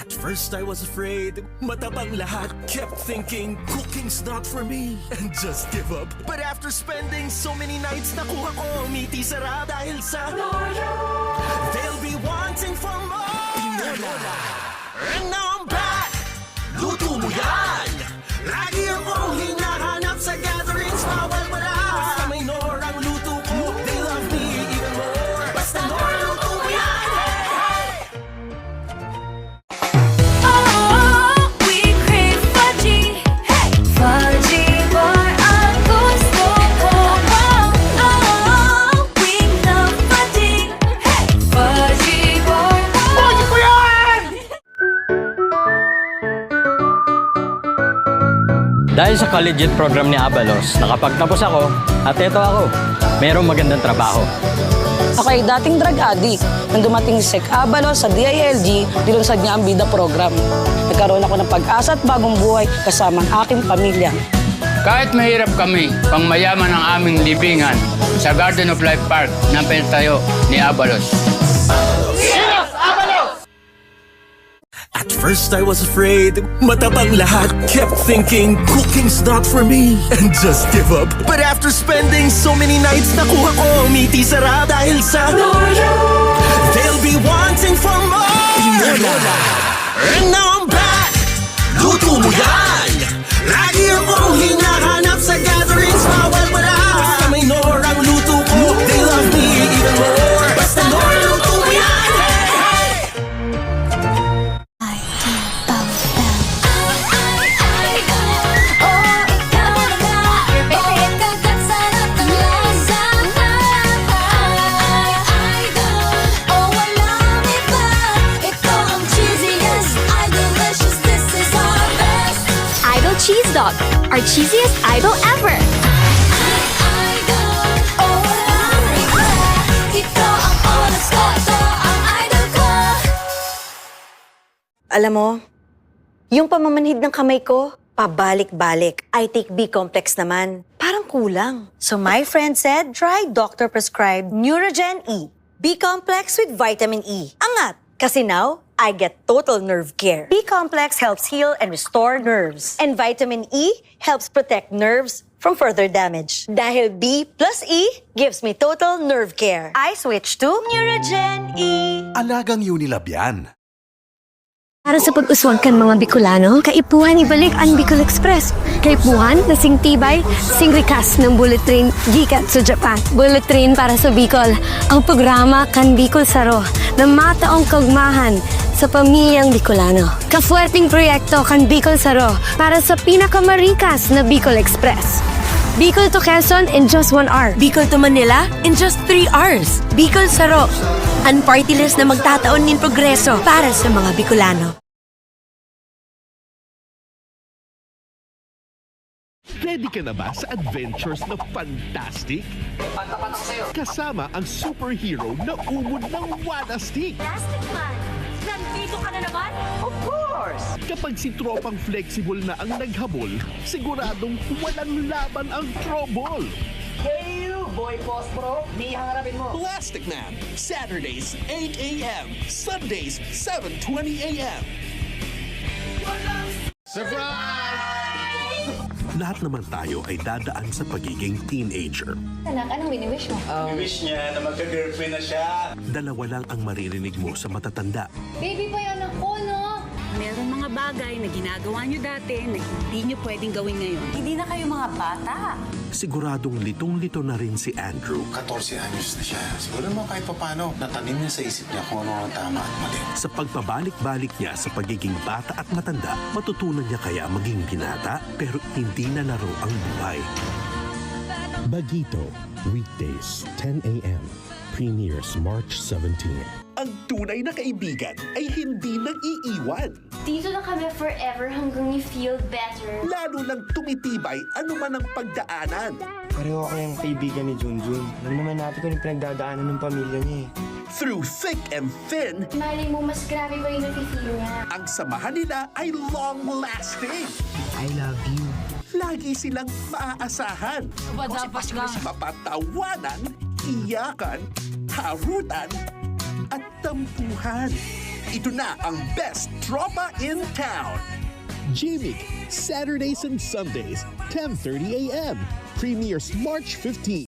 At first I was afraid, matabang lahat. Kept thinking, cooking's not for me, and just give up. But after spending so many nights, nakuha ko ngiti sarap dahil sa Loyo. They'll be wanting for more. Pinola. And now I'm back. Luto mo yan. Lagi akong hinahanap sa gatherings, bawal wala. Basta may Nor ang luto ko, they love me even more. Basta Nor, luto mo yan. Hey, hey. Dahil sa collegiate program ni Abalos, nakapagtapos ako at eto ako, mayroong magandang trabaho. Ako ay dating drug addict. Nang dumating si Sec Abalos sa DILG, dilunsad niya ang bida program. Nagkaroon ako ng pag-asa at bagong buhay kasama ang aking pamilya. Kahit mahirap kami, pangmayaman ang aming libingan sa Garden of Life Park na pinatayo ni Abalos. At first I was afraid, matabang lahat. Kept thinking, cooking's not for me, and just give up. But after spending so many nights, nakuha ko ngiti sarap dahil sa Loyo. They'll be wanting for more. Pinola. And now I'm back. Luto mo yan. Lagi akong hinahanap sa gatherings, bawal wala. Basta may Nor ang luto ko, they love me even more. Basta Nor, luto mo yan. Hey, hey. Cheese Dog, our cheesiest idol ever. Alam mo, yung pamamanhid ng kamay ko, pabalik-balik. I take B-complex naman. Parang kulang. So my friend said, try doctor-prescribed Neurogen E. B-complex with vitamin E. Angat! Kasi now, I get total nerve care. B-complex helps heal and restore nerves. And vitamin E helps protect nerves from further damage. Dahil B plus E gives me total nerve care. I switch to Neurogen E. Alagang Unilab yan. Para sa pag-uswag kan mga Bicolano, kaipuhan ibalik ang Bicol Express. Kaipuhan na sing tibay, sing rikas ng bullet train gikat sa Japan. Bullet train para sa Bicol, ang programa kan Bicol Saro na mataong kagmahan sa pamilyang Bicolano. Kafuerting proyekto kan Bicol Saro para sa pinakamarikas na Bicol Express. Bicol to Quezon in just 1 hour. Bicol to Manila in just 3 hours. Bicol Saro, ang party list na magtataon ng progreso para sa mga Bicolano. Ready ka na ba sa adventures na fantastic? Kasama ang superhero na umod ng Wanastic. Plastic Man, nandito ka na naman? Of course! Kapag si tropang flexible na ang naghabol, siguradong walang laban ang trouble. Hey you, boy boss bro, di hangarapin mo. Plastic Man, Saturdays 8 a.m., Sundays 7:20 a.m. Lahat naman tayo ay dadaan sa pagiging teenager. Anak, anong wini-wish mo? Wish niya na magka-girlfriend na siya. Dalawa lang ang maririnig mo sa matatanda. Baby pa yung anak ko, no? Meron mga bagay na ginagawa nyo dati na hindi nyo pwedeng gawin ngayon. Hindi na kayo mga bata. Siguradong litong-lito na rin si Andrew. 14 anyos na siya. Siguro naman kahit papano, natanim niya sa isip niya kung ano ang tama at mali. Sa pagpabalik-balik niya sa pagiging bata at matanda, matutunan niya kaya maging binata pero hindi na laro ang buhay. Bagito, weekdays, 10 a.m. Premieres March 17. Ang tunay na kaibigan ay hindi nag-iiwan. Dito na kami forever hanggang you feel better. Lalo lang tumitibay anuman ang pagdaanan. Pareho kayong kaibigan ni Junjun. Alam naman natin kung yung pinagdadaanan ng pamilya niya eh. Through thick and thin, Mali mo, mas grabe pa yung nafe-feel niya. ang samahan nila ay long-lasting. I love you. Lagi silang maaasahan. Mapatawanan, iyakan, harutan, at tampuhan. Ito na ang best tropa in town. Jimmy, Saturdays and Sundays, 10:30 a.m. Premieres March 15.